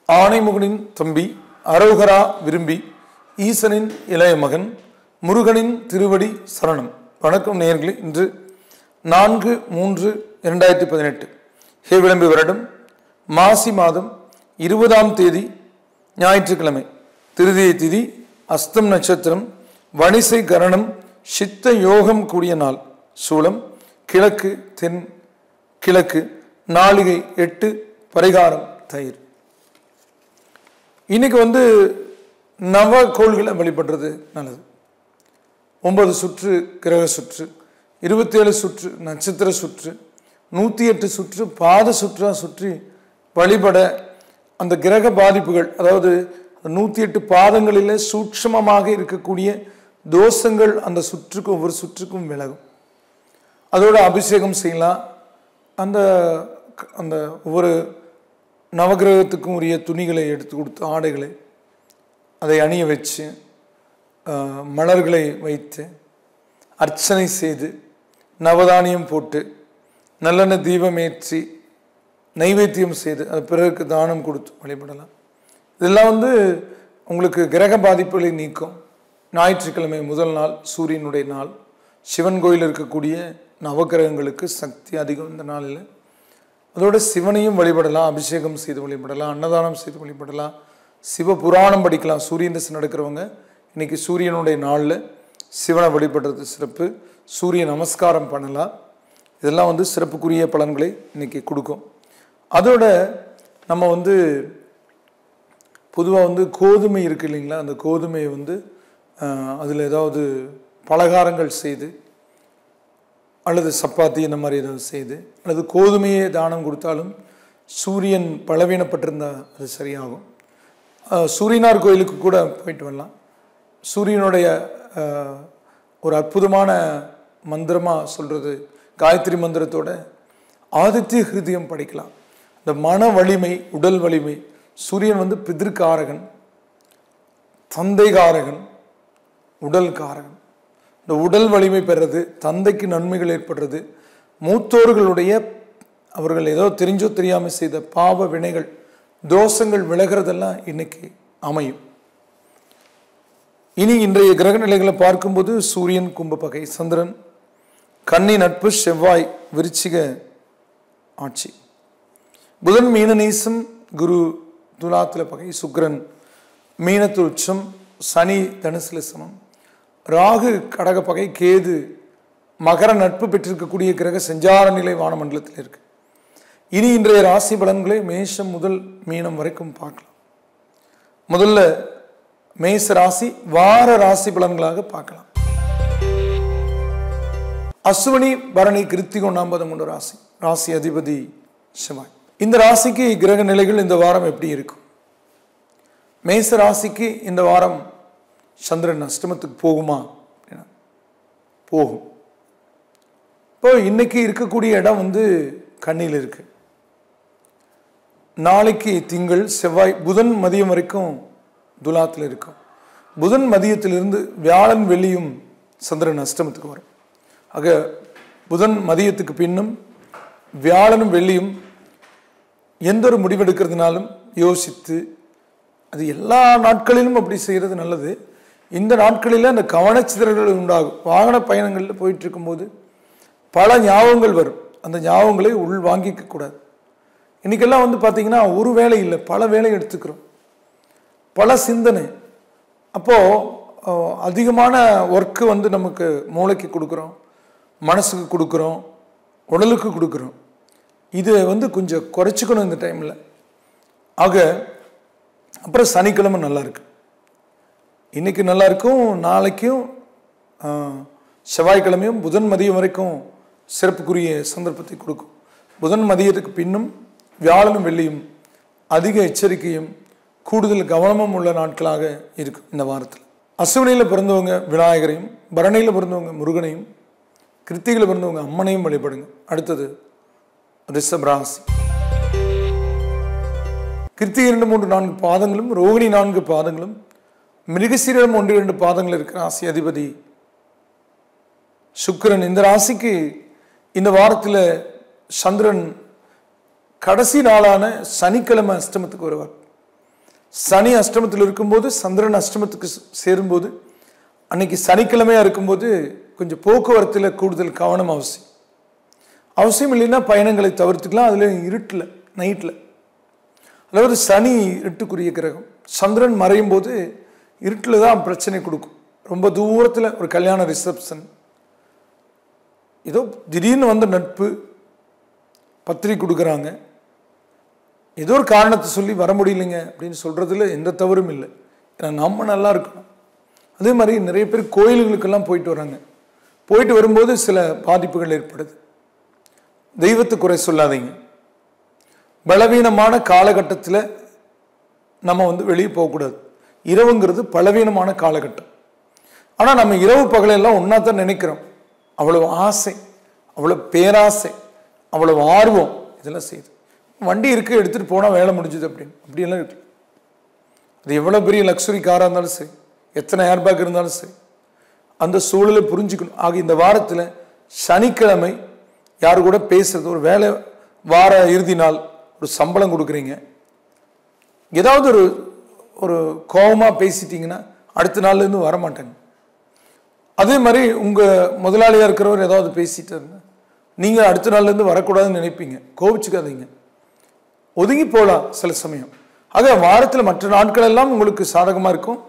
ஆனைமுகனின் தம்பி அரோகரா விரும்பி ஈசனின் இளைய மகன் முருகனின் திருவடி சரணம். வணக்கம் நேயர்களே. இன்று 4/3/2018 ஹே விளம்பி வருடம் மாசி மாதம் 20ஆம் தேதி ஞாயிற்றுக்கிழமை. திருதியை திதி, அஸ்தம் நட்சத்திரம், வணிசை கரணம், சித்த யோகம் கூடிய நாள். சூலம் கிழக்கு தென் கிழக்கு, நாளிகை 8, பரிகாரம் தயிர். இன்னைக்கு நவகோள்களை வழிபடுறது நல்லது. 9 சுற்று கிரக சுற்று, 27 சுற்று நட்சத்திர சுற்று, 108 சுற்று பாத சுற்றா சுற்றி வழிபட அந்த கிரக பாதிப்புகள், அதாவது 108 பாதங்களில் சூட்சமமாக இருக்கக்கூடிய தோஷங்கள் அந்த சுற்றுக்கும் ஒவ்வொரு சுற்றுக்கும் விலகும். அதோட அபிஷேகம் செய்யலாம். அந்த அந்த ஒவ்வொரு நவகிரகத்துக்கும் உரிய துணிகளை எடுத்து கொடுத்து, ஆடைகளை அதை அணிய வச்சு, மலர்களை வைத்து அர்ச்சனை செய்து, நவதானியம் போட்டு, நல்லெண்ணெய் தீபம் ஏற்றி நைவேத்தியம் செய்து அது பிறருக்கு தானம் கொடுத்து வழிபடலாம். இதெல்லாம் உங்களுக்கு கிரக பாதிப்புகளை நீக்கும். ஞாயிற்றுக்கிழமை முதல் நாள், சூரியனுடைய நாள். சிவன் கோயில் இருக்கக்கூடிய நவகிரகங்களுக்கு சக்தி அதிகம் இந்த நாளில். அதோட சிவனையும் வழிபடலாம், அபிஷேகம் செய்து வழிபடலாம், அன்னதானம் செய்து வழிபடலாம், சிவ புராணம் படிக்கலாம். சூரியன் தசை நடக்கிறவங்க இன்னைக்கு சூரியனுடைய நாளில் சிவனை வழிபடுறது சிறப்பு. சூரிய நமஸ்காரம் பண்ணலாம். இதெல்லாம் சிறப்புக்குரிய பலன்களை இன்னைக்கு கொடுக்கும். அதோட நம்ம பொதுவாக கோதுமை இருக்கு இல்லைங்களா, அந்த கோதுமையை அதில் ஏதாவது பலகாரங்கள் செய்து, அல்லது சப்பாத்தி இந்த மாதிரி ஏதாவது செய்து, அல்லது கோதுமையே தானம் கொடுத்தாலும் சூரியன் பலவீனப்பட்டிருந்தால் அது சரியாகும். சூரியனார் கோயிலுக்கு கூட போயிட்டு வரலாம். சூரியனுடைய ஒரு அற்புதமான மந்திரமாக சொல்கிறது காயத்ரி மந்திரத்தோட ஆதித்ய ஹிருதயம் படிக்கலாம். இந்த மன வலிமை, உடல் வலிமை. சூரியன் பிதிர்காரகன், தந்தைகாரகன், உடல் காரகன். இந்த உடல் வலிமை பெறுறது, தந்தைக்கு நன்மைகள் ஏற்படுறது, மூத்தோர்களுடைய அவர்கள் ஏதோ தெரிஞ்சோ தெரியாமல் செய்த பாவ வினைகள், தோஷங்கள் விலகிறதெல்லாம் இன்னைக்கு அமையும். இனி இன்றைய கிரக நிலைகளை பார்க்கும்போது சூரியன் கும்பப்பகை, சந்திரன் கன்னி நட்பு, செவ்வாய் விருச்சிக ஆட்சி, புதன் மீனநீசம், குரு துலாத்துல பகை, சுக்கிரன் மீனத்து உச்சம், சனி தனுசுல சமம், ராகு கடக பகை, கேது மகர நட்பு பெற்றிருக்கக்கூடிய கிரக செஞ்சார நிலை வானமண்டலத்தில் இருக்கு. இனி இன்றைய ராசி பலன்களை மேஷம் முதல் மீனம் வரைக்கும் பார்க்கலாம். முதல்ல மேஷ ராசி வார ராசி பலன்களாக பார்க்கலாம். அஸ்வினி பரணி கிருத்திகை 9 ராசி. ராசி அதிபதி செவ்வாய். இந்த ராசிக்கு கிரக நிலைகள் இந்த வாரம் எப்படி இருக்கும்? மேஷ ராசிக்கு இந்த வாரம் சந்திரன் அஷ்டமத்துக்கு போகுமா? போகும். இப்போ இன்னைக்கு இருக்கக்கூடிய இடம் கன்னியில் இருக்கு. நாளைக்கு திங்கள், செவ்வாய், புதன் மதியம் வரைக்கும் துலாத்தில் இருக்கும். புதன் மதியத்திலிருந்து வியாழன் வெள்ளியும் சந்திரன் அஷ்டமத்துக்கு வரும். ஆக புதன் மதியத்துக்கு பின்னும் வியாழனும் வெள்ளியும் எந்த ஒரு முடிவெடுக்கிறதுனாலும் யோசித்து, அது எல்லா நாட்களிலும் அப்படி செய்கிறது நல்லது. இந்த நாட்களில் அந்த கவனச்சிதறல்கள் உண்டாகும். வாகன பயணங்களில் போயிட்டு இருக்கும்போது பல ஞாபகங்கள் வரும். அந்த ஞாபகங்களை உள் வாங்கிக்க கூடாது. இன்னைக்கெல்லாம் பார்த்தீங்கன்னா ஒரு வேலை இல்லை, பல வேலை எடுத்துக்கிறோம், பல சிந்தனை. அப்போது அதிகமான ஒர்க்கு நமக்கு மூளைக்கு கொடுக்குறோம், மனசுக்கு கொடுக்குறோம், உடலுக்கு கொடுக்குறோம். இது கொஞ்சம் குறைச்சிக்கணும் இந்த டைமில். ஆக அப்புறம் சனிக்கிழமை நல்லா இருக்கு. இன்னைக்கு நல்லா இருக்கும். நாளைக்கும் செவ்வாய்க்கிழமையும் புதன் மதியம் வரைக்கும் சிறப்புக்குரிய சந்தர்ப்பத்தை கொடுக்கும். புதன் மதியத்துக்கு பின்னும் வியாழனும் வெள்ளியும் அதிக எச்சரிக்கையும் கூடுதல் கவனமும் உள்ள நாட்களாக இருக்கும் இந்த வாரத்தில். அஸ்வினியில் பிறந்தவங்க விநாயகரையும், பரணியில் பிறந்தவங்க முருகனையும், கிருத்திகையில் பிறந்தவங்க அம்மனையும் வழிபடுங்க. அடுத்தது ரிஷப ராசி. கிருத்திகை 2, 3, 4 பாதங்களும், ரோகிணி 4 பாதங்களும், மிருகசீரிடம் 1, 2 பாதங்கள் இருக்கிற ராசி அதிபதி சுக்கிரன். இந்த ராசிக்கு இந்த வாரத்தில் சந்திரன் கடைசி நாளான சனிக்கிழமை அஷ்டமத்துக்கு வருவார். சனி அஷ்டமத்தில் இருக்கும்போது, சந்திரன் அஷ்டமத்துக்கு சேரும்போது, அன்னைக்கு சனிக்கிழமையாக இருக்கும்போது கொஞ்சம் போக்குவரத்தில் கூடுதல் கவனம் அவசியம். அவசியம் இல்லைன்னா பயணங்களை தவிர்த்துக்கலாம். அதில் இருட்டில், நைட்டில், அதாவது சனி இருட்டுக்குரிய கிரகம். சந்திரன் மறையும் போது இருட்டில் தான் பிரச்சனை கொடுக்கும். ரொம்ப தூரத்தில் ஒரு கல்யாண ரிசப்ஷன், ஏதோ திடீர்னு வந்த நட்பு, பத்திரிக்கை கொடுக்குறாங்க, ஏதோ ஒரு காரணத்தை சொல்லி வர முடியலைங்க அப்படின்னு சொல்கிறதுல எந்த தவறும் இல்லை. ஏன்னா நம்ம நல்லா இருக்கணும். அதே மாதிரி நிறைய பேர் கோயில்களுக்கெல்லாம் போயிட்டு வராங்க. போயிட்டு வரும்போது சில பாதிப்புகள் ஏற்படுது. தெய்வத்தை குறை சொல்லாதீங்க. பலவீனமான காலகட்டத்தில் நம்ம வெளியே போகக்கூடாது. இரவுங்கிறது பலவீனமான காலகட்டம். ஆனால் நம்ம இரவு பகலெல்லாம் ஒன்றா தான் நினைக்கிறோம். அவ்வளவு ஆசை, அவ்வளோ பேராசை, அவ்வளவு ஆர்வம் இதெல்லாம் செய்யுது. வண்டி இருக்குது, எடுத்துகிட்டு போனால் வேலை முடிஞ்சுது அப்படின்னு அப்படியெல்லாம் இருக்கு. அது எவ்வளோ பெரிய லக்ஸுரி காராக இருந்தாலும் சரி, எத்தனை ஏர்பேக் இருந்தாலும் சரி, அந்த சூழலை புரிஞ்சுக்கணும். ஆக இந்த வாரத்தில் சனிக்கிழமை யாரு கூட பேசுறது, ஒரு வேலை வார இறுதி நாள், ஒரு சம்பளம் கொடுக்குறீங்க, ஏதாவது ஒரு கோபமாக பேசிட்டீங்கன்னா அடுத்த நாள்லேருந்து வரமாட்டாங்க. அதே மாதிரி உங்கள் முதலாளியாக இருக்கிறவர் ஏதாவது பேசிட்டாருன்னா நீங்கள் அடுத்த நாள்லேருந்து வரக்கூடாதுன்னு நினைப்பீங்க. கோபிச்சுக்காதீங்க, ஒதுங்கி போகலாம் சில சமயம். ஆக வாரத்தில் மற்ற நாட்கள் எல்லாம் உங்களுக்கு சாதகமாக இருக்கும்.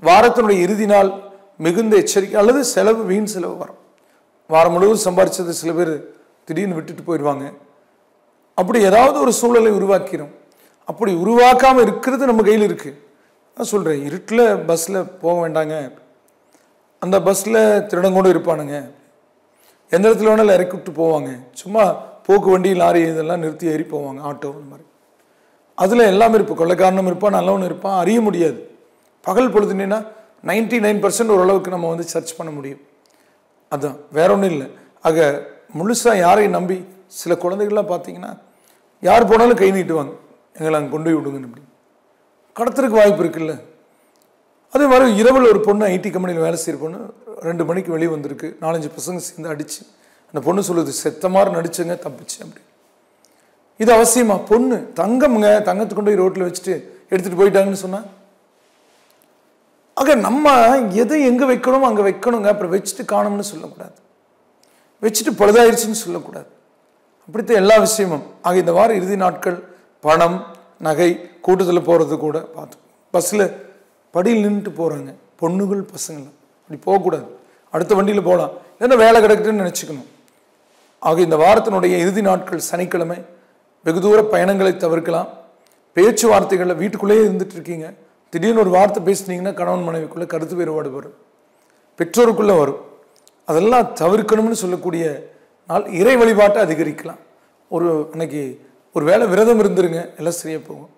வாரத்தினுடைய இறுதி நாள் மிகுந்த எச்சரிக்கை, அல்லது செலவு, வீண் செலவு வரும். வாரம் முழுவதும் சம்பாரிச்சது சில பேர் திடீர்னு விட்டுட்டு போயிடுவாங்க. அப்படி ஏதாவது ஒரு சூழலை உருவாக்கிறோம். அப்படி உருவாக்காமல் இருக்கிறது நம்ம கையில் இருக்குது. நான் சொல்கிறேன், இருட்டில் பஸ்ஸில் போக வேண்டாங்க. அந்த பஸ்ஸில் திருடங்கூட இருப்பானுங்க, எந்த இடத்துல வேணாலும் இறக்கி விட்டு போவாங்க. சும்மா போக்கு வண்டி, லாரி இதெல்லாம் நிறுத்தி ஏறி போவாங்க, ஆட்டோ இந்த மாதிரி. அதில் எல்லாமே இருப்பான், கொள்ளைக்காரனும் இருப்பான், நல்லவனும் இருப்பான், அறிய முடியாது. பகல் பொழுதுனா 99% ஓரளவுக்கு நம்ம சர்ச் பண்ண முடியும். அதுதான், வேற ஒன்றும் இல்லை. ஆக முழுசாக யாரையும் நம்பி, சில குழந்தைகள்லாம் பார்த்தீங்கன்னா யார் போனாலும் கை நீட்டுவாங்க, எங்களை அங்கே கொண்டு போய் விடுங்கன்னு. அப்படி கடத்துறதுக்கு வாய்ப்பு இருக்குல்ல. அதே மாதிரி இரவில் ஒரு பொண்ணு, ஐடி கம்பெனியில் வேலை செய்கிற பொண்ணு, 2 மணிக்கு வெளியே வந்திருக்கு. 4-5 பசங்க சேர்ந்து அடிச்சு, அந்த பொண்ணு சொல்லுது, செத்த மாதிரி நடிச்சுங்க, தப்பிச்சு. அப்படி இது அவசியமா? பொண்ணு தங்கம்ங்க, தங்கத்தை கொண்டு போய் ரோட்டில் வச்சுட்டு எடுத்துகிட்டு போயிட்டாங்கன்னு சொன்னால், ஆக நம்ம எதை எங்கே வைக்கணுமோ அங்கே வைக்கணுங்க. அப்புறம் வச்சுட்டு காணும்னு சொல்லக்கூடாது, வச்சுட்டு பழுதாயிருச்சுன்னு சொல்லக்கூடாது. அப்படித்தான் எல்லா விஷயமும். ஆக இந்த வாரம் இறுதி நாட்கள் பணம், நகை, கூட்டத்தில் போகிறது கூட பார்த்து, பஸ்ஸில் படியில் நின்றுட்டு போகிறாங்க பொண்ணுகள், பசங்கள், அப்படி போகக்கூடாது. அடுத்த வண்டியில் போகலாம், ஏன்னா வேலை கிடக்குதுன்னு நினச்சிக்கணும். ஆக இந்த வாரத்தினுடைய இறுதி நாட்கள் சனிக்கிழமை வெகு தூர பயணங்களை தவிர்க்கலாம். பேச்சுவார்த்தைகளில் வீட்டுக்குள்ளேயே இருந்துட்டு இருக்கீங்க, திடீர்னு ஒரு வார்த்தை பேசுனீங்கன்னா கணவன் மனைவிக்குள்ளே கருத்து வேறுபாடு வரும், பெற்றோருக்குள்ளே வரும். அதெல்லாம் தவிர்க்கணும்னு சொல்லக்கூடிய நாள். இறை வழிபாட்டை அதிகரிக்கலாம். அன்னைக்கு ஒரு வேளை விரதம் இருந்துருங்க, எல்லாம் சரியாக போகும்.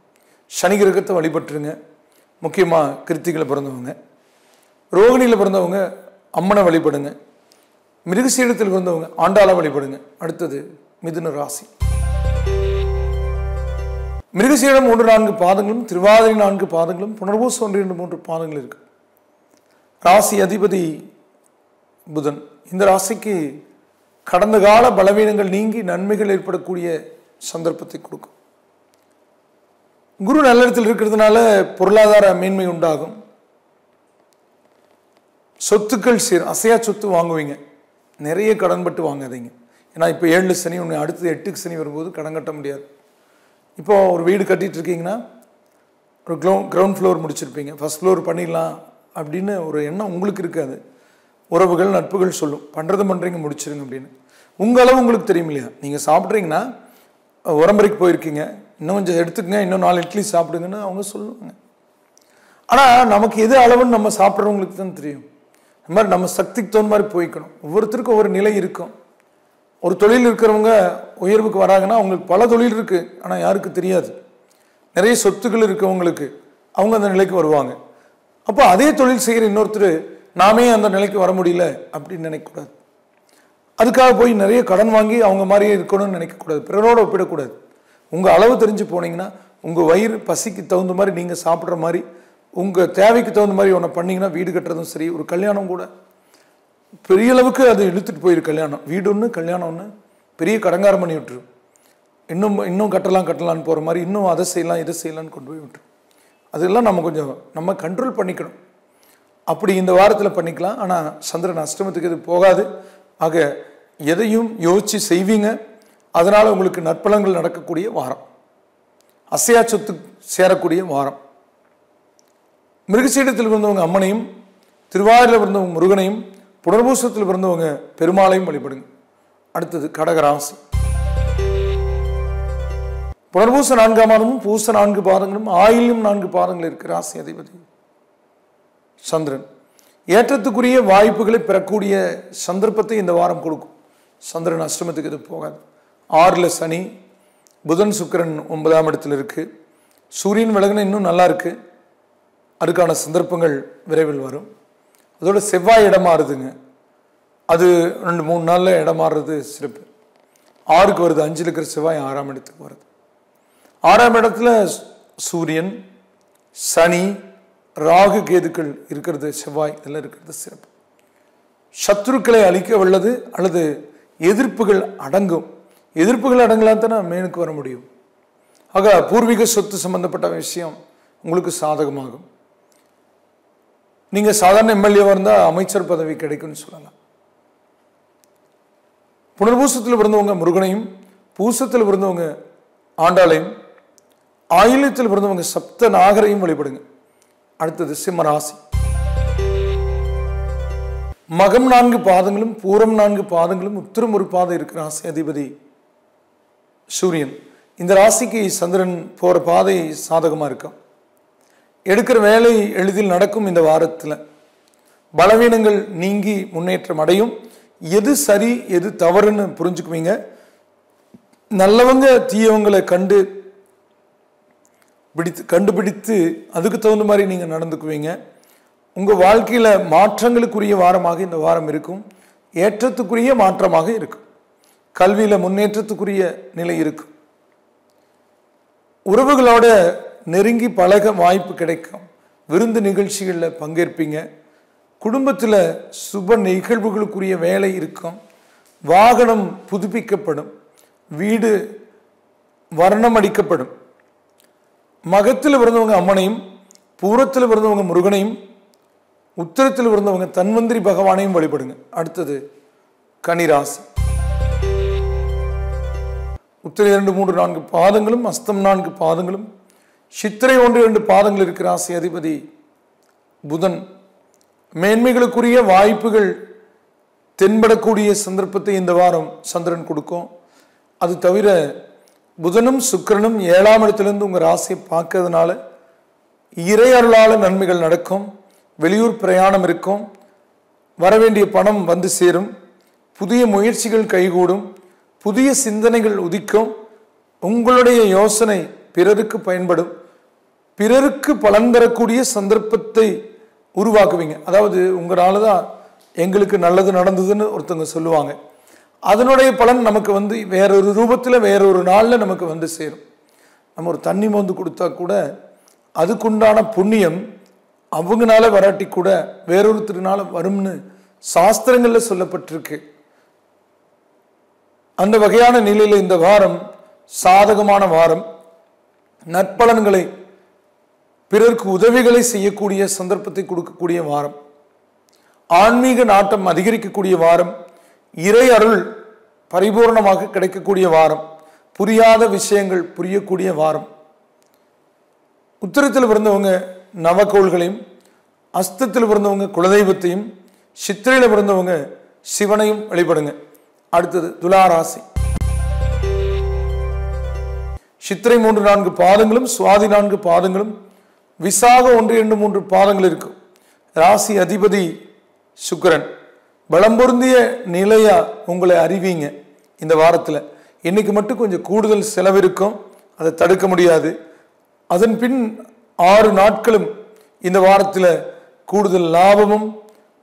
சனி கிரகத்தை வழிபட்டுருங்க. முக்கியமாக கிருத்திகையில் பிறந்தவங்க, ரோகிணியில் பிறந்தவங்க அம்மனை வழிபடுங்க. மிருகசீடத்தில் பிறந்தவங்க ஆண்டாளை வழிபடுங்க. அடுத்தது மிதுன ராசி. மிருகசீடம் 3-4 பாதங்களும், திருவாதிரை 4 பாதங்களும், புனர்பூசம் 1-2-3 பாதங்கள் இருக்கு. ராசி அதிபதி புதன். இந்த ராசிக்கு கடந்த கால பலவீனங்கள் நீங்கி நன்மைகள் ஏற்படக்கூடிய சந்தர்ப்பத்தை கொடுக்கும். குரு நல்ல இடத்தில் இருக்கிறதுனால பொருளாதார மேன்மை உண்டாகும். சொத்துக்கள் அசையா சொத்து வாங்குவீங்க. நிறைய கடன்பட்டு வாங்காதீங்க. ஏன்னா இப்போ 7 சனி, ஒன்று அடுத்தது 8 சனி வரும்போது கடன் கட்ட முடியாது. இப்போ ஒரு வீடு கட்டிட்டு இருக்கீங்கன்னா, ஒரு கிரவுண்ட் ஃப்ளோர் முடிச்சிருப்பீங்க, ஃபர்ஸ்ட் ஃப்ளோர் பண்ணிடலாம் அப்படின்னு ஒரு எண்ணம் உங்களுக்கு இருக்காது. உறவுகள், நட்புகள் சொல்லும், பண்ணுறீங்க, முடிச்சிருங்க அப்படின்னு. உங்கள் அளவு உங்களுக்கு தெரியும் இல்லையா? நீங்கள் சாப்பிட்றீங்கன்னா, உரம்பரைக்கு போயிருக்கீங்க, இன்னும் கொஞ்சம் எடுத்துக்கங்க, இன்னும் 4 இட்லி சாப்பிடுங்கன்னு அவங்க சொல்லுவாங்க. ஆனால் நமக்கு எது அளவுன்னு நம்ம சாப்பிட்றவங்களுக்கு தான் தெரியும். இந்த மாதிரி நம்ம சக்திக்கு தகுந்த மாதிரி போய்க்கணும். ஒவ்வொருத்தருக்கும் ஒவ்வொரு நிலை இருக்கும். ஒரு தொழில் இருக்கிறவங்க உயர்வுக்கு வராங்கன்னா அவங்களுக்கு பல தொழில் இருக்குது, ஆனால் யாருக்கு தெரியாது. நிறைய சொத்துக்கள் இருக்கவங்களுக்கு அவங்க அந்த நிலைக்கு வருவாங்க. அப்போ அதே தொழில் செய்கிற இன்னொருத்தர் நாமே அந்த நிலைக்கு வர முடியல அப்படின்னு நினைக்கக்கூடாது. அதுக்காக போய் நிறைய கடன் வாங்கி அவங்க மாதிரியே இருக்கணும்னு நினைக்கக்கூடாது. பிறரோடு ஒப்பிடக்கூடாது. உங்கள் அளவு தெரிஞ்சு போனீங்கன்னா, உங்கள் வயிறு பசிக்கு தகுந்த மாதிரி நீங்கள் சாப்பிட்ற மாதிரி, உங்கள் தேவைக்கு தகுந்த மாதிரி ஒன்று பண்ணிங்கன்னா, வீடு கட்டுறதும் சரி, ஒரு கல்யாணம் கூட பெரிய அளவுக்கு அது இழுத்துட்டு போயிரு. கல்யாணம், வீடு ஒன்று, கல்யாணம் ஒன்று, பெரிய கடங்காரம் பண்ணி விட்டுரும். இன்னும் கட்டலான்னு போகிற மாதிரி, இன்னும் அதை செய்யலாம் இதை செய்யலான்னு கொண்டு போய் விட்டுரும். அதெல்லாம் நம்ம கண்ட்ரோல் பண்ணிக்கணும். அப்படி இந்த வாரத்தில் பண்ணிக்கலாம். ஆனால் சந்திரன் அஷ்டமத்துக்கு இது போகாது. ஆக எதையும் யோசித்து செய்வீங்க. அதனால் உங்களுக்கு நற்பலன்கள் நடக்கக்கூடிய வாரம், அசையா சொத்து சேரக்கூடிய வாரம். மிருகசீடத்தில் பிறந்தவங்க அம்மனையும், திருவாரூரில் பிறந்தவங்க முருகனையும், புனர்பூசத்தில் பிறந்தவங்க பெருமாளையும் வழிபடுங்க. அடுத்தது கடகராசி. புனர்பூச 4ஆம் மாதமும் பூச 4 பாதங்களும் ஆயிலும் 4 பாதங்கள் இருக்கிற ராசி அதிபதி சந்திரன். ஏற்றத்துக்குரிய வாய்ப்புகளை பெறக்கூடிய சந்தர்ப்பத்தை இந்த வாரம் கொடுக்கும். சந்திரன் அஷ்டமத்துக்கு இது போகாது. 6ல் சனி, புதன் சுக்கிரன் 9ஆம் இடத்தில் இருக்கு. சூரியன் விலகின இன்னும் நல்லா இருக்கு. அதுக்கான சந்தர்ப்பங்கள் விரைவில் வரும். அதோட செவ்வாய் இடம் மாறுதுங்க. அது 2-3 நாளில் இடம் மாறுறது சிறப்பு. 6க்கு வருது. 5ல் இருக்கிற செவ்வாய் 6ஆம் இடத்துக்கு வருது. 6ஆம் இடத்துல சூரியன், சனி, ராகு, கேதுக்கள் இருக்கிறது, செவ்வாய் இதெல்லாம் இருக்கிறது சிறப்பு. சத்துருக்களை அழிக்க வல்லது அல்லது எதிர்ப்புகள் அடங்கும். எதிர்ப்புகள் அடங்கலாம் தானே மேனுக்கு வர முடியும். ஆக பூர்வீக சொத்து சம்பந்தப்பட்ட விஷயம் உங்களுக்கு சாதகமாகும். நீங்கள் சாதாரண எம்எல்ஏவாக இருந்தால் அமைச்சர் பதவி கிடைக்கும்னு சொல்லலாம். புனர்பூசத்தில் பிறந்தவங்க முருகனையும், பூசத்தில் பிறந்தவங்க ஆண்டாளையும், ஆயில்யத்தில் பிறந்தவங்க சப்த நாகரையும் வழிபடுங்க. அடுத்தது சிம்மராசி. மகம் 4 பாதங்களும் பூரம் 4 பாதங்களும் உத்திரம் 1 பாதம் இருக்கிற ராசி அதிபதி சூரியன். இந்த ராசிக்கு சந்திரன் போற பாதை சாதகமாக இருக்கும். எடுக்கிற வேலை எளிதில் நடக்கும். இந்த வாரத்தில் பலவீனங்கள் நீங்கி முன்னேற்றம் அடையும். எது சரி எது தவறுன்னு புரிஞ்சுக்குவீங்க. நல்லவங்க தீயவங்களை கண்டுபிடித்து அதுக்கு தகுந்த மாதிரி நீங்கள் நடந்துக்குவீங்க. உங்கள் வாழ்க்கையில் மாற்றங்களுக்குரிய வாரமாக இந்த வாரம் இருக்கும். ஏற்றத்துக்குரிய மாற்றமாக இருக்கும். கல்வியில் முன்னேற்றத்துக்குரிய நிலை இருக்கும். உறவுகளோட நெருங்கி பழக வாய்ப்பு கிடைக்கும். விருந்து நிகழ்ச்சிகளில் பங்கேற்பீங்க. குடும்பத்தில் சுப நிகழ்வுகளுக்குரிய வேலை இருக்கும். வாகனம் புதுப்பிக்கப்படும். வீடு வர்ணம் அடிக்கப்படும். மகத்தில் பிறந்தவங்க அம்மனையும், பூரத்தில் பிறந்தவங்க முருகனையும், உத்திரத்தில் பிறந்தவங்க தன்வந்திரி பகவானையும் வழிபடுங்க. அடுத்தது கன்னிராசி. உத்திரை 2, 3, 4 பாதங்களும், அஸ்தம் 4 பாதங்களும், சித்திரை 1, 2 பாதங்கள் இருக்கிற ராசி அதிபதி புதன். மேன்மைகளுக்குரிய வாய்ப்புகள் தென்படக்கூடிய சந்தர்ப்பத்தை இந்த வாரம் சந்திரன் கொடுக்கும். அது தவிர புதனும் சுக்கிரனும் 7ஆம் இடத்திலிருந்து உங்கள் ராசியை பார்க்கறதுனால இறை அருளால நன்மைகள் நடக்கும். வெளியூர் பிரயாணம் இருக்கும். வரவேண்டிய பணம் வந்து சேரும். புதிய முயற்சிகள் கைகூடும். புதிய சிந்தனைகள் உதிக்கும். உங்களுடைய யோசனை பிறருக்கு பயன்படும். பிறருக்கு பலன் தரக்கூடிய சந்தர்ப்பத்தை உருவாக்குவீங்க. அதாவது உங்களால தான் எங்களுக்கு நல்லது நடந்ததுன்னு ஒருத்தவங்க சொல்லுவாங்க. அதனுடைய பலன் நமக்கு வந்து வேறொரு ரூபத்தில் வேறொரு நாளில் நமக்கு வந்து சேரும். நம்ம ஒரு தண்ணி மோந்து கொடுத்தா கூட அதுக்குண்டான புண்ணியம் அவங்கனால வராட்டி கூட வேறொருத்தருனால வரும்னு சாஸ்திரங்களில் சொல்லப்பட்டிருக்கு. அந்த வகையான நிலையில் இந்த வாரம் சாதகமான வாரம். நற்பலன்களை, பிறருக்கு உதவிகளை செய்யக்கூடிய சந்தர்ப்பத்தை கொடுக்கக்கூடிய வாரம். ஆன்மீக நாட்டம் அதிகரிக்கக்கூடிய வாரம். இறை அருள் பரிபூர்ணமாக கிடைக்கக்கூடிய வாரம். புரியாத விஷயங்கள் புரியக்கூடிய வாரம். உத்திரத்தில் பிறந்தவங்க நவக்கோள்களையும், அஸ்தத்தில் பிறந்தவங்க குலதெய்வத்தையும், சித்திரையில் பிறந்தவங்க சிவனையும் வழிபடுங்க. அடுத்தது துலாராசி. சித்திரை 3, 4 பாதங்களும், சுவாதி 4 பாதங்களும், விசாக 1, 2, 3 பாதங்கள் இருக்கும். ராசி அதிபதி சுக்கிரன். பலம் பொருந்திய நிலையா உங்களை அறிவீங்க. இந்த வாரத்தில் இன்னைக்கு மட்டும் கொஞ்சம் கூடுதல் செலவு இருக்கும். அதை தடுக்க முடியாது. அதன் பின் 6 நாட்களும் இந்த வாரத்தில் கூடுதல் லாபமும்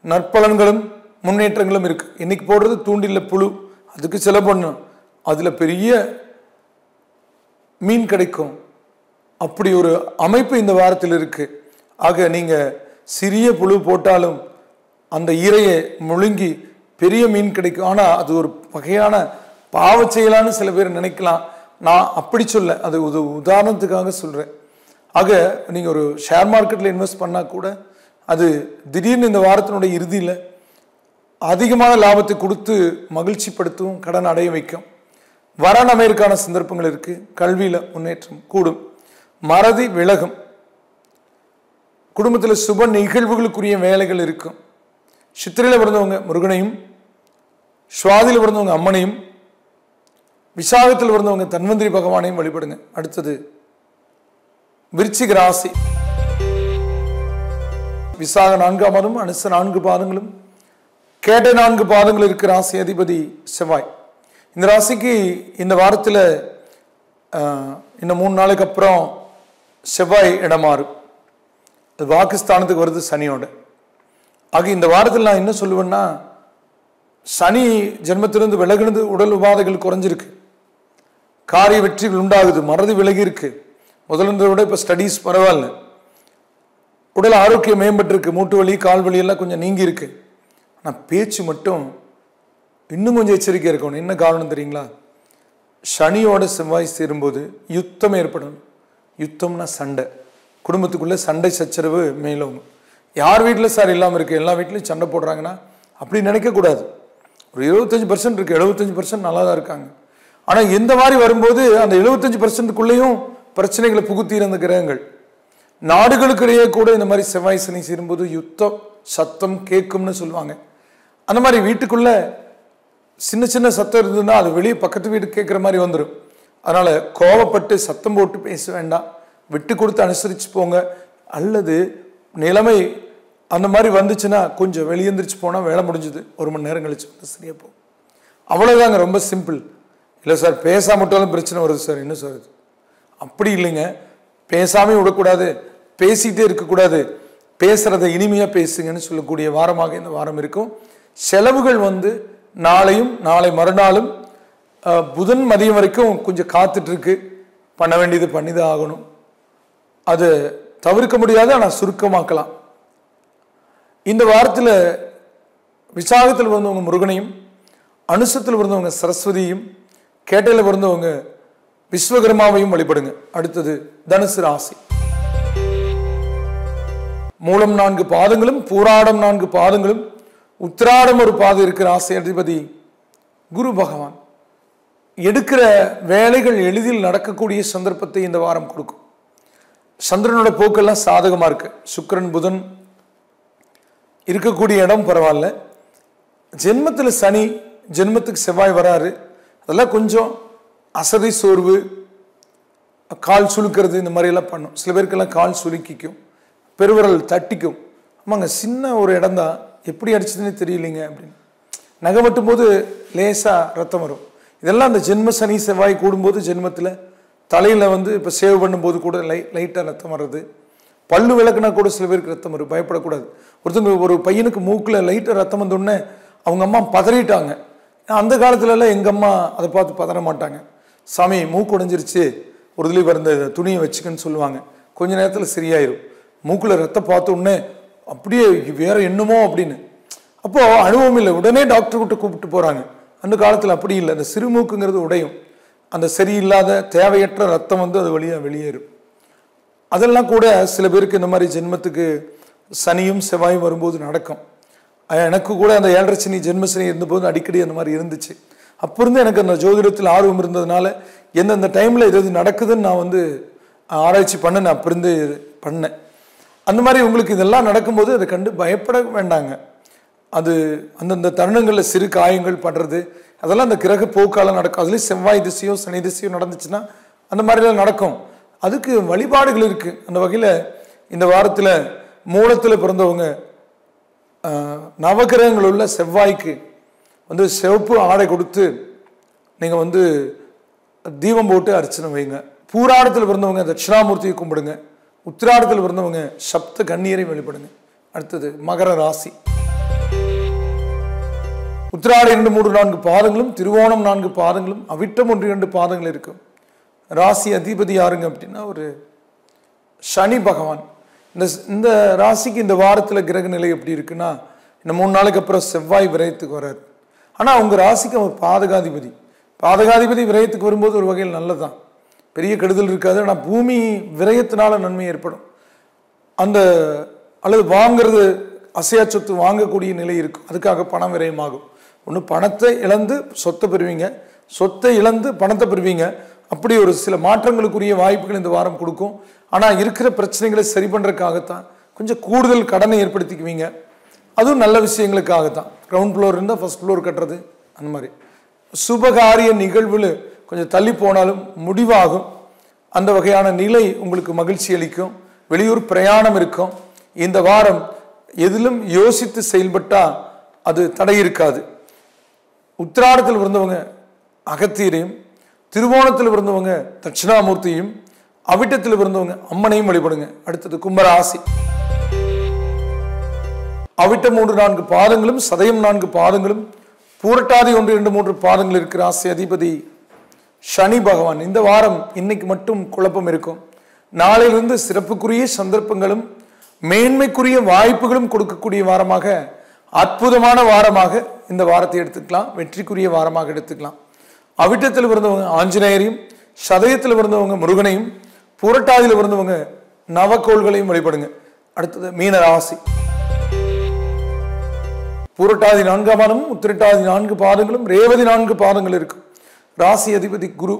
நற்பலன்களும் முன்னேற்றங்களும் இருக்கு. இன்னைக்கு போடுறது தூண்டில புழு, அதுக்கு செலவு பண்ணும். அதில் பெரிய மீன் கிடைக்கும். அப்படி ஒரு அமைப்பு இந்த வாரத்தில் இருக்கு. ஆக நீங்கள் சிறிய புழு போட்டாலும் அந்த ஈரையை முழுங்கி பெரிய மீன் கிடைக்கும். ஆனால் அது ஒரு வகையான பாவ செயலான்னு சில பேர் நினைக்கலாம். நான் அப்படி சொல்ல, அது உதாரணத்துக்காக சொல்கிறேன். ஆக நீங்கள் ஒரு ஷேர் மார்க்கெட்டில் இன்வெஸ்ட் பண்ணால் கூட அது திடீர்னு இந்த வாரத்தினுடைய இறுதியில் அதிகமான லாபத்தை கொடுத்து மகிழ்ச்சிப்படுத்தும், கடன் அடைய வைக்கும். வரான் அமையற்கான சந்தர்ப்பங்கள் இருக்குது. கல்வியில் முன்னேற்றம் கூடும். மறதி விலகும். குடும்பத்தில் சுப நிகழ்வுகளுக்குரிய வேலைகள் இருக்கும். சித்திரையில் பிறந்தவங்க முருகனையும், சுவாதியில் பிறந்தவங்க அம்மனையும், விசாகத்தில் பிறந்தவங்க தன்வந்திரி பகவானையும் வழிபடுங்க. அடுத்தது விருச்சிக ராசி. விசாக 4ஆம் மாதம், அனுச 4 பாதங்களும், கேட்டை 4 பாதங்கள் இருக்கிற ராசி அதிபதி செவ்வாய். இந்த ராசிக்கு இந்த வாரத்தில் இன்னும் 3 நாளைக்கு அப்புறம் செவ்வாய் இடமாறும். அது வாக்குஸ்தானத்துக்கு வருது சனியோட. ஆக இந்த வாரத்தில் நான் என்ன சொல்லுவேன்னா, சனி ஜென்மத்திலிருந்து விலகினது, உடல் உபாதைகள் குறைஞ்சிருக்கு, காரிய வெற்றிகள் உண்டாகுது, மறதி விலகி இருக்கு. முதல்ல விட இப்போ ஸ்டடீஸ் பரவாயில்ல, உடல் ஆரோக்கியம் மேம்பட்டிருக்கு, மூட்டு வலி கால் வலி எல்லாம் கொஞ்சம் நீங்கி இருக்கு. ஆனால் பேச்சு மட்டும் இன்னும் கொஞ்சம் எச்சரிக்கையாக இருக்கணும். என்ன காரணம் தெரியுங்களா? சனியோட செவ்வாய் சேரும்போது யுத்தம் ஏற்படும். யுத்தம்னா சண்டை, குடும்பத்துக்குள்ளே சண்டை சச்சரவு மேலும். யார் வீட்டில் சார் இல்லாமல் இருக்குது, எல்லா வீட்லையும் சண்டை போடுறாங்கன்னா அப்படி நினைக்கக்கூடாது. ஒரு 25% இருக்குது, 75% நல்லா தான் இருக்காங்க. ஆனால் எந்த மாதிரி வரும்போது அந்த 75%க்குள்ளேயும் பிரச்சனைகளை புகுத்திற அந்த கிரகங்கள், நாடுகளுக்கு இடையே கூட இந்த மாதிரி செவ்வாய் சனி சேரும்போது யுத்தம் சத்தம் கேட்கும்னு சொல்லுவாங்க. அந்த மாதிரி வீட்டுக்குள்ள சின்ன சின்ன சத்தம் இருந்ததுன்னா அது வெளியே பக்கத்து வீடு கேட்குற மாதிரி வந்துடும். அதனால கோபப்பட்டு சத்தம் போட்டு பேச வேண்டாம், விட்டு கொடுத்து அனுசரித்து போங்க. அல்லது நிலைமை அந்த மாதிரி வந்துச்சுன்னா கொஞ்சம் வெளியேந்திரிச்சு போனால் வேலை முடிஞ்சுது, 1 மணி நேரம் கழிச்சு சரியாக போகும். அவ்வளோதாங்க, ரொம்ப சிம்பிள். இல்லை சார் பேசாமட்டாலும் பிரச்சனை வருது சார், என்ன சார் இது? அப்படி இல்லைங்க. பேசாமே விடக்கூடாது, பேசிகிட்டே இருக்கக்கூடாது, பேசுகிறத இனிமையாக பேசுங்கன்னு சொல்லக்கூடிய வாரமாக இந்த வாரம் இருக்கும். செலவுகள் நாளையும் நாளை மறுநாளும் புதன் மதியம் வரைக்கும் கொஞ்சம் காத்துட்ருக்கு. பண்ண வேண்டியது பண்ணிதான் ஆகணும். அது தவிர்க்க முடியாது, ஆனால் சுருக்கமாக்கலாம். இந்த வாரத்தில் விசாகத்தில் பிறந்தவங்க முருகனையும், அனுசத்தில் பிறந்தவங்க சரஸ்வதியும், கேட்டையில் பிறந்தவங்க விஸ்வகர்மாவையும் வழிபடுங்க. அடுத்தது தனுசு ராசி. மூலம் 4 பாதங்களும், பூராடம் 4 பாதங்களும், உத்திராடம் ஒரு பாதம் இருக்கிற ராசி அதிபதி குரு பகவான். எடுக்கிற வேலைகள் எளிதில் நடக்கக்கூடிய சந்தர்ப்பத்தை இந்த வாரம் கொடுக்கும். சந்திரனோட போக்கெல்லாம் சாதகமாக இருக்கு. சுக்கிரன் புதன் இருக்கக்கூடிய இடம் பரவாயில்ல. ஜென்மத்தில் சனி, ஜென்மத்துக்கு செவ்வாய் வராரு. அதெல்லாம் கொஞ்சம் அசதி சோர்வு, கால் சுளுக்கிறது, இந்த மாதிரியெல்லாம் பண்ணும். சில பேருக்கெல்லாம் கால் சுளுக்கிக்கும், பெருவிரல் தட்டிக்கும். ஆமாங்க, சின்ன ஒரு இடம் தான், எப்படி அடிச்சதுன்னே தெரியலைங்க அப்படின்னு. நகை வெட்டும் போது லேசாக ரத்தம் வரும். இதெல்லாம் அந்த ஜென்ம சனி செவ்வாய் கூடும்போது ஜென்மத்தில் தலையில் இப்போ சேவ் பண்ணும்போது கூட லைட்டாக ரத்தம் வர்றது. பல்லு விளக்குனா கூட சில பேருக்கு ரத்தம் வரும், பயப்படக்கூடாது. ஒரு பையனுக்கு மூக்கில் லைட்டாக ரத்தம் வந்தோடனே அவங்க அம்மா பதறிட்டாங்க. அந்த காலத்துலலாம் எங்கள் அம்மா அதை பார்த்து பதற மாட்டாங்க. சாமி மூக்கு உடைஞ்சிருச்சு, ஒரு இதுலேயே வந்த துணியை வச்சுக்கன்னு சொல்லுவாங்க. கொஞ்ச நேரத்தில் சரியாயிரும். மூக்கில் ரத்தம் பார்த்த உடனே அப்படியே வேற என்னமோ அப்படின்னு. அப்போது அனுபவம் இல்லை, உடனே டாக்டர்கிட்ட கூப்பிட்டு போகிறாங்க. அந்த காலத்தில் அப்படி இல்லை. அந்த சிறுமூக்குங்கிறது உடையும், அந்த சரியில்லாத தேவையற்ற ரத்தம் அது வழியாக வெளியேறும். அதெல்லாம் கூட சில பேருக்கு இந்த மாதிரி ஜென்மத்துக்கு சனியும் செவ்வாயும் வரும்போது நடக்கும். எனக்கு கூட அந்த 7.5 சனி ஜென்ம சனி இருந்தபோது அடிக்கடி அந்த மாதிரி இருந்துச்சு. அப்போ இருந்து எனக்கு அந்த ஜோதிடத்தில் ஆர்வம் இருந்ததுனால எந்தெந்த டைமில் இது நடக்குதுன்னு நான் ஆராய்ச்சி பண்ண அப்போ இருந்து பண்ணேன். அந்த மாதிரி உங்களுக்கு இதெல்லாம் நடக்கும்போது அதை கண்டு பயப்பட வேண்டாங்க. அது அந்தந்த தருணங்களில் சிறு காயங்கள் படுறது அதெல்லாம் அந்த கிரக போக்கால நடக்கும். அதுலேயும் செவ்வாய் திசையோ சனி திசையோ நடந்துச்சுன்னா அந்த மாதிரிலாம் நடக்கும். அதுக்கு வழிபாடுகள் இருக்குது. அந்த வகையில் இந்த வாரத்தில் மூலத்தில் பிறந்தவங்க நவகிரகங்கள் உள்ள செவ்வாய்க்கு சிவப்பு ஆடை கொடுத்து நீங்கள் தீபம் போட்டு அர்ச்சனை வைங்க. பூராடத்தில் பிறந்தவங்க தட்சிணாமூர்த்தியை கும்பிடுங்க. உத்திராடத்தில் பிறந்தவங்க சப்த கண்ணீரை வழிபடுங்க. அடுத்தது மகர ராசி. உத்திராட 2, 3, 4 பாதங்களும், திருவோணம் 4 பாதங்களும், அவிட்டம் 1, 2 பாதங்கள் இருக்கும். ராசி அதிபதி யாருங்க அப்படின்னா ஒரு சனி பகவான். இந்த ராசிக்கு இந்த வாரத்தில் கிரக நிலை எப்படி இருக்குன்னா, இந்த 3 நாளைக்கு அப்புறம் செவ்வாய் விரயத்துக்கு வராது. ஆனால் உங்கள் ராசிக்கு அவர் பாதகாதிபதி. பாதகாதிபதி விரயத்துக்கு வரும்போது ஒரு வகையில் நல்லதான். பெரிய கெடுதல் இருக்காது. ஆனால் பூமி விரயத்தினால நன்மை ஏற்படும். அந்த அல்லது வாங்கிறது அசையா சொத்து வாங்கக்கூடிய நிலை இருக்கும். அதுக்காக பணம் விரயமாகும். ஒன்று பணத்தை இழந்து சொத்தை பெறுவீங்க, சொத்தை இழந்து பணத்தை பெறுவீங்க. அப்படி ஒரு சில மாற்றங்களுக்குரிய வாய்ப்புகள் இந்த வாரம் கொடுக்கும். ஆனால் இருக்கிற பிரச்சனைகளை சரி பண்ணுறதுக்காகத்தான் கொஞ்சம் கூடுதல் கடனை ஏற்படுத்திக்குவீங்க. அதுவும் நல்ல விஷயங்களுக்காகத்தான். கிரவுண்ட் ஃப்ளோர் இருந்தால் ஃபர்ஸ்ட் ஃப்ளோர் கட்டுறது, அந்த மாதிரி சுபகாரிய நிகழ்வில் கொஞ்சம் தள்ளி போனாலும் முடிவாகும். அந்த வகையான நிலை உங்களுக்கு மகிழ்ச்சி அளிக்கும். வெளியூர் பிரயாணம் இருக்கும். இந்த வாரம் எதிலும் யோசித்து செயல்பட்டால் அது தடை இருக்காது. உத்திராடத்தில் பிறந்தவங்க அகத்தியரையும், திருவோணத்தில் பிறந்தவங்க தட்சிணாமூர்த்தியும், அவிட்டத்தில் பிறந்தவங்க அம்மனையும் வழிபடுங்க. அடுத்தது கும்பராசி. அவிட்டம் 3-4 பாதங்களும், சதயம் 4 பாதங்களும், பூரட்டாதி 1-2-3 பாதங்கள் இருக்கிற ராசி அதிபதி சனி பகவான். இந்த வாரம் இன்னைக்கு மட்டும் குழப்பம் இருக்கும். நாளையிலிருந்து சிறப்புக்குரிய சந்தர்ப்பங்களும் மேன்மைக்குரிய வாய்ப்புகளும் கொடுக்கக்கூடிய வாரமாக, அற்புதமான வாரமாக இந்த வாரத்தை எடுத்துக்கலாம். வெற்றிக்குரிய வாரமாக எடுத்துக்கலாம். அவிட்டத்தில் பிறந்தவங்க ஆஞ்சநேயரையும், சதயத்தில் பிறந்தவங்க முருகனையும், புரட்டாதியில் பிறந்தவங்க நவக்கோள்களையும் வழிபடுங்க. அடுத்தது மீன ராசி. புரட்டாதி 4 பாதமும், உத்திரட்டாதி 4 பாதங்களும், ரேவதி 4 பாதங்கள் இருக்கும். ராசி அதிபதி குரு.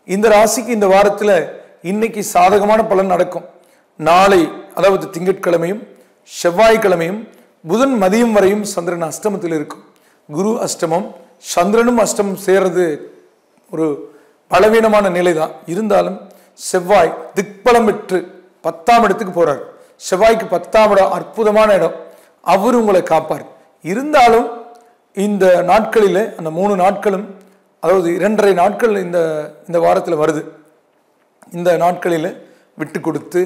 இந்த ராசிக்கு இந்த வாரத்தில் இன்னைக்கு சாதகமான பலன் நடக்கும். நாளை அதாவது திங்கட்கிழமையும் செவ்வாய்க்கிழமையும் புதன் மதியம் வரையும் சந்திரன் அஷ்டமத்தில் இருக்கும். குரு அஷ்டமம், சந்திரனும் அஷ்டமம் சேர்றது ஒரு பலவீனமான நிலை தான். இருந்தாலும் செவ்வாய் திக்பலம் பெற்று 10ஆம் இடத்துக்கு போறார். செவ்வாய்க்கு 10ஆம் இடம் அற்புதமான இடம். அவர் உங்களை காப்பார். இருந்தாலும் இந்த நாட்களில், அந்த 3 நாட்களும், அதாவது 2.5 நாட்கள் இந்த வாரத்தில் வருது. இந்த நாட்களில் விட்டு கொடுத்து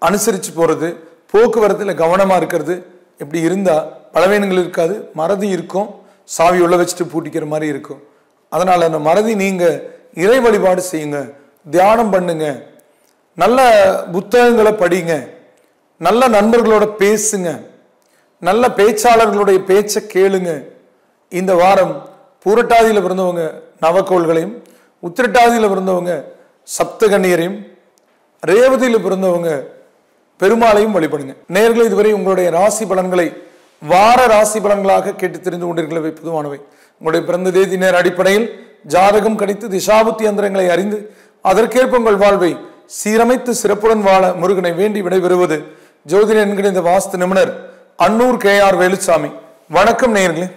அனுசரித்து போகிறது, போக்குவரத்தில் கவனமாக இருக்கிறது, இப்படி இருந்தால் பலவீனங்கள் இருக்காது. மறதி இருக்கும், சாவி உள்ள வச்சுட்டு பூட்டிக்கிற மாதிரி இருக்கும். அதனால் அந்த மறதி நீங்கள் இறை வழிபாடு செய்யுங்க, தியானம் பண்ணுங்க, நல்ல புத்தகங்களை படிங்க, நல்ல நண்பர்களோட பேசுங்க, நல்ல பேச்சாளர்களுடைய பேச்சை கேளுங்க. இந்த வாரம் பூரட்டாதியில் பிறந்தவங்க நவக்கோள்களையும், உத்திரட்டாதியில் பிறந்தவங்க சப்தகன்னியரையும், ரேவதியில் பிறந்தவங்க பெருமாளையும் வழிபடுங்க. நேயர்களே, இதுவரை உங்களுடைய ராசி பலன்களை வார ராசி பலன்களாக கேட்டு தெரிந்து கொண்டிருக்கிறவை பொதுவானவை. உங்களுடைய பிறந்த தேதி நேர அடிப்படையில் ஜாதகம் கணித்து திசாபுத்தி யந்திரங்களை அறிந்து அதற்கேற்ப உங்கள் வாழ்வை சீரமைத்து சிறப்புடன் வாழ முருகனை வேண்டி விடைபெறுவது ஜோதிட என்கிற இந்த வாஸ்து நிபுணர் அன்னூர் KR வேலுசாமி. வணக்கம் நேயர்களே.